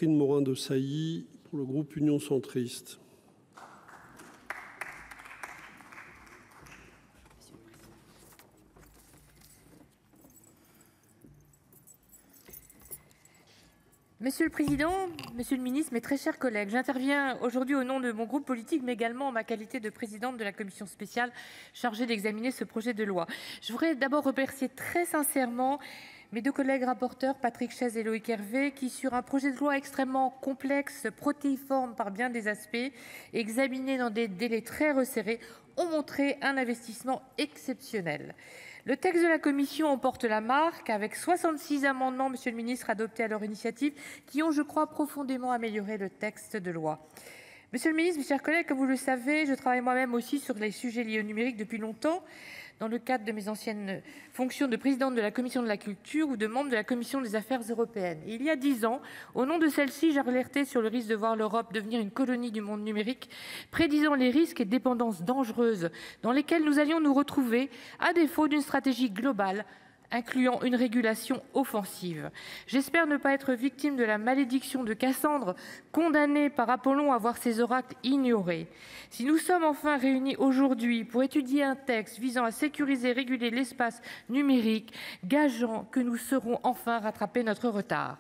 Catherine Morin-Desailly pour le groupe Union centriste. Monsieur le Président, Monsieur le Ministre, mes très chers collègues, j'interviens aujourd'hui au nom de mon groupe politique, mais également en ma qualité de présidente de la commission spéciale chargée d'examiner ce projet de loi. Je voudrais d'abord remercier très sincèrement mes deux collègues rapporteurs, Patrick Chaize et Loïc Hervé, qui, sur un projet de loi extrêmement complexe, protéiforme par bien des aspects, examiné dans des délais très resserrés, ont montré un investissement exceptionnel. Le texte de la commission en porte la marque, avec 66 amendements, monsieur le ministre, adoptés à leur initiative, qui ont, je crois, profondément amélioré le texte de loi. Monsieur le ministre, mes chers collègues, comme vous le savez, je travaille moi-même aussi sur les sujets liés au numérique depuis longtemps, dans le cadre de mes anciennes fonctions de présidente de la Commission de la Culture ou de membre de la Commission des Affaires européennes. Et il y a 10 ans, au nom de celle-ci, j'ai alerté sur le risque de voir l'Europe devenir une colonie du monde numérique, prédisant les risques et dépendances dangereuses dans lesquelles nous allions nous retrouver, à défaut d'une stratégie globale incluant une régulation offensive. J'espère ne pas être victime de la malédiction de Cassandre, condamnée par Apollon à voir ses oracles ignorés. Si nous sommes enfin réunis aujourd'hui pour étudier un texte visant à sécuriser et réguler l'espace numérique, gageant que nous saurons enfin rattraper notre retard.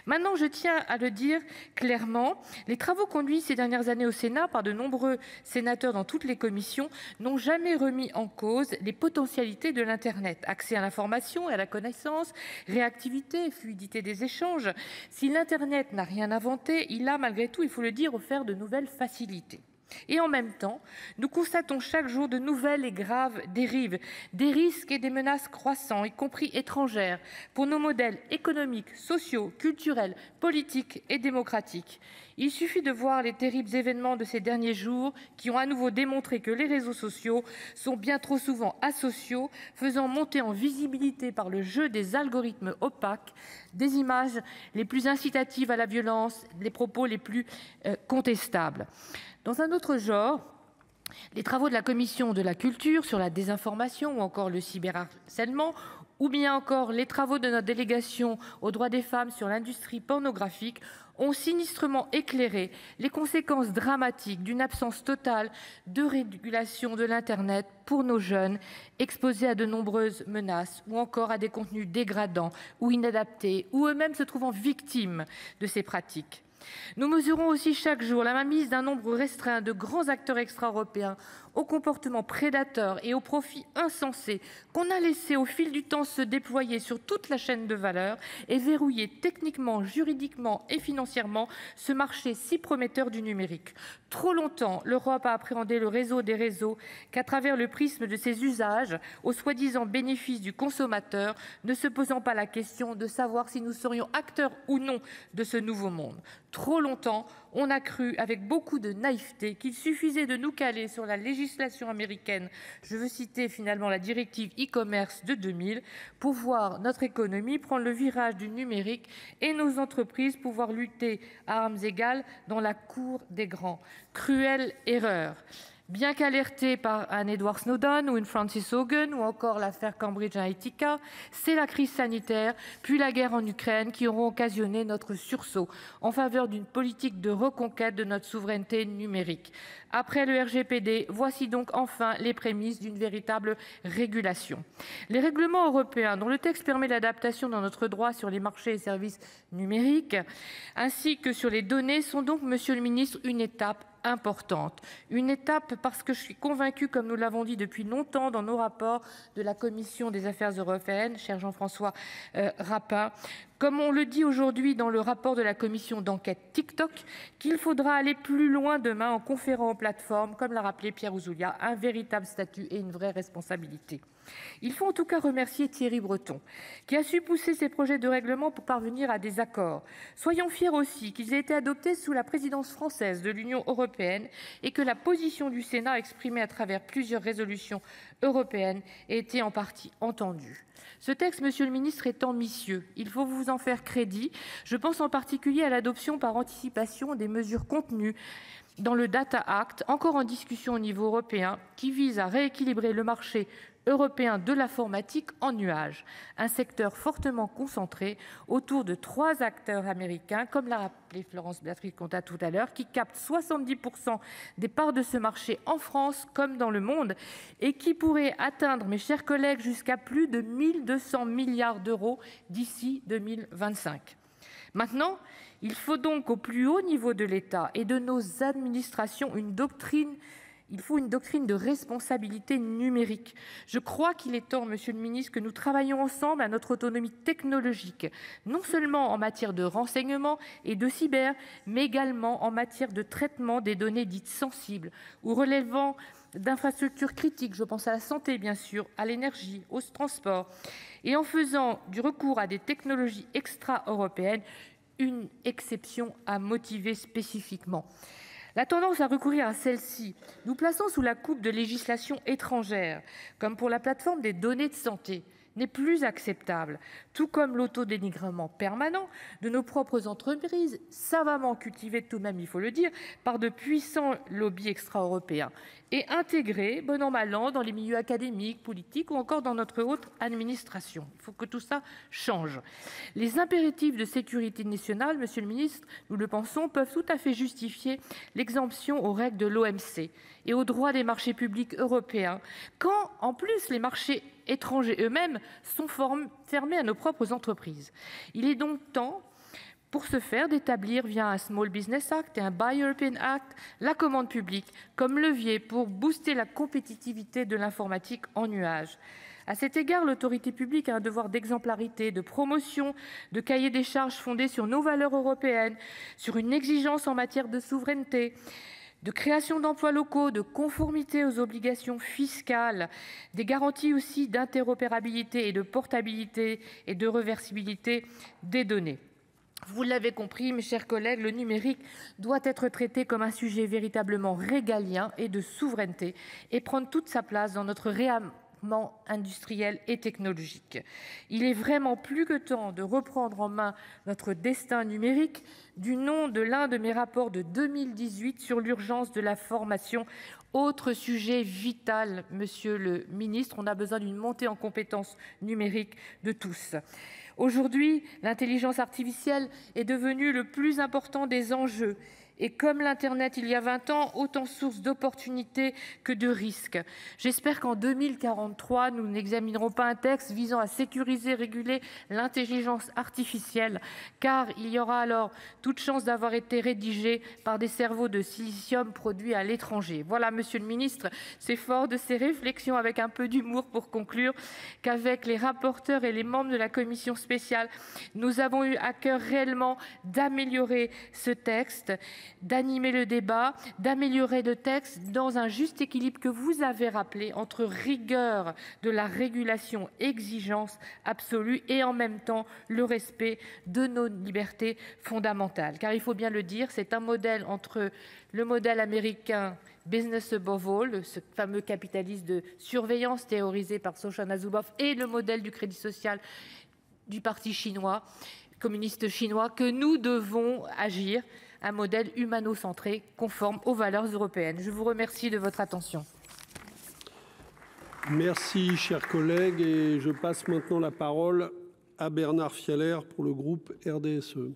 Maintenant, je tiens à le dire clairement, les travaux conduits ces dernières années au Sénat par de nombreux sénateurs dans toutes les commissions n'ont jamais remis en cause les potentialités de l'Internet. Accès à l'information et à la connaissance, réactivité, fluidité des échanges. Si l'Internet n'a rien inventé, il a malgré tout, il faut le dire, offert de nouvelles facilités. Et en même temps, nous constatons chaque jour de nouvelles et graves dérives, des risques et des menaces croissants, y compris étrangères, pour nos modèles économiques, sociaux, culturels, politiques et démocratiques. Il suffit de voir les terribles événements de ces derniers jours qui ont à nouveau démontré que les réseaux sociaux sont bien trop souvent asociaux, faisant monter en visibilité par le jeu des algorithmes opaques des images les plus incitatives à la violence, les propos les plus contestables. Dans un autre genre, les travaux de la Commission de la Culture sur la désinformation ou encore le cyberharcèlement, ou bien encore les travaux de notre délégation aux droits des femmes sur l'industrie pornographique ont sinistrement éclairé les conséquences dramatiques d'une absence totale de régulation de l'Internet pour nos jeunes, exposés à de nombreuses menaces ou encore à des contenus dégradants ou inadaptés, ou eux-mêmes se trouvant victimes de ces pratiques. Nous mesurons aussi chaque jour la mainmise d'un nombre restreint de grands acteurs extra-européens aux comportements prédateurs et aux profits insensés qu'on a laissé au fil du temps se déployer sur toute la chaîne de valeur et verrouiller techniquement, juridiquement et financièrement ce marché si prometteur du numérique. Trop longtemps, l'Europe a appréhendé le réseau des réseaux qu'à travers le prisme de ses usages, au soi-disant bénéfice du consommateur, ne se posant pas la question de savoir si nous serions acteurs ou non de ce nouveau monde. Trop longtemps, on a cru avec beaucoup de naïveté qu'il suffisait de nous caler sur la législation américaine, je veux citer finalement la directive e-commerce de 2000, pour voir notre économie prendre le virage du numérique et nos entreprises pouvoir lutter à armes égales dans la cour des grands. Cruelle erreur. Bien qu'alerté par un Edward Snowden ou une Frances Haugen ou encore l'affaire Cambridge Analytica, c'est la crise sanitaire puis la guerre en Ukraine qui auront occasionné notre sursaut en faveur d'une politique de reconquête de notre souveraineté numérique. Après le RGPD, voici donc enfin les prémices d'une véritable régulation. Les règlements européens, dont le texte permet l'adaptation dans notre droit sur les marchés et services numériques, ainsi que sur les données, sont donc, monsieur le ministre, une étape importante. Une étape parce que je suis convaincue, comme nous l'avons dit depuis longtemps dans nos rapports de la Commission des Affaires européennes, cher Jean-François Rapin, comme on le dit aujourd'hui dans le rapport de la commission d'enquête TikTok, qu'il faudra aller plus loin demain en conférant aux plateformes, comme l'a rappelé Pierre Ouzoulias, un véritable statut et une vraie responsabilité. Il faut en tout cas remercier Thierry Breton, qui a su pousser ses projets de règlement pour parvenir à des accords. Soyons fiers aussi qu'ils aient été adoptés sous la présidence française de l'Union européenne et que la position du Sénat exprimée à travers plusieurs résolutions européennes ait été en partie entendue. Ce texte, monsieur le ministre, est ambitieux. Il faut vous en faire crédit. Je pense en particulier à l'adoption par anticipation des mesures contenues dans le Data Act, encore en discussion au niveau européen, qui vise à rééquilibrer le marché européen de l'informatique en nuage, un secteur fortement concentré autour de 3 acteurs américains, comme l'a rappelé Florence Béatrice Contat tout à l'heure, qui captent 70% des parts de ce marché en France comme dans le monde et qui pourrait atteindre, mes chers collègues, jusqu'à plus de 1 200 milliards d'euros d'ici 2025. Maintenant, il faut donc au plus haut niveau de l'État et de nos administrations une doctrine de responsabilité numérique. Je crois qu'il est temps, Monsieur le Ministre, que nous travaillions ensemble à notre autonomie technologique, non seulement en matière de renseignement et de cyber, mais également en matière de traitement des données dites sensibles ou relevant d'infrastructures critiques. Je pense à la santé, bien sûr, à l'énergie, au transport, et en faisant du recours à des technologies extra-européennes une exception à motiver spécifiquement. La tendance à recourir à celle-ci, nous plaçant sous la coupe de législations étrangères, comme pour la plateforme des données de santé, n'est plus acceptable, tout comme l'autodénigrement permanent de nos propres entreprises, savamment cultivées tout de même, il faut le dire, par de puissants lobbies extra-européens, et intégrés, bon an mal an, dans les milieux académiques, politiques ou encore dans notre haute administration. Il faut que tout ça change. Les impératifs de sécurité nationale, Monsieur le Ministre, nous le pensons, peuvent tout à fait justifier l'exemption aux règles de l'OMC et aux droits des marchés publics européens, quand, en plus, les marchés étrangers eux-mêmes sont fermés à nos propres entreprises. Il est donc temps, pour ce faire, d'établir via un Small Business Act et un Buy European Act la commande publique comme levier pour booster la compétitivité de l'informatique en nuage. À cet égard, l'autorité publique a un devoir d'exemplarité, de promotion, de cahier des charges fondé sur nos valeurs européennes, sur une exigence en matière de souveraineté, de création d'emplois locaux, de conformité aux obligations fiscales, des garanties aussi d'interopérabilité et de portabilité et de réversibilité des données. Vous l'avez compris, mes chers collègues, le numérique doit être traité comme un sujet véritablement régalien et de souveraineté et prendre toute sa place dans notre industriel et technologique. Il est vraiment plus que temps de reprendre en main notre destin numérique du nom de l'un de mes rapports de 2018 sur l'urgence de la formation. Autre sujet vital, Monsieur le Ministre, on a besoin d'une montée en compétences numériques de tous. Aujourd'hui, l'intelligence artificielle est devenue le plus important des enjeux. Et comme l'Internet il y a 20 ans, autant source d'opportunités que de risques. J'espère qu'en 2043, nous n'examinerons pas un texte visant à sécuriser, réguler l'intelligence artificielle, car il y aura alors toute chance d'avoir été rédigé par des cerveaux de silicium produits à l'étranger. Voilà, Monsieur le Ministre, c'est fort de ces réflexions avec un peu d'humour pour conclure qu'avec les rapporteurs et les membres de la commission spéciale, nous avons eu à cœur réellement d'améliorer ce texte, d'animer le débat, d'améliorer le texte dans un juste équilibre que vous avez rappelé entre rigueur de la régulation, exigence absolue et en même temps le respect de nos libertés fondamentales. Car il faut bien le dire, c'est un modèle entre le modèle américain Business above all, ce fameux capitalisme de surveillance théorisé par Shoshana Zuboff, et le modèle du crédit social du parti chinois, communiste chinois, que nous devons agir, un modèle humano-centré conforme aux valeurs européennes. Je vous remercie de votre attention. Merci, chers collègues. Et je passe maintenant la parole à Bernard Fialaire pour le groupe RDSE.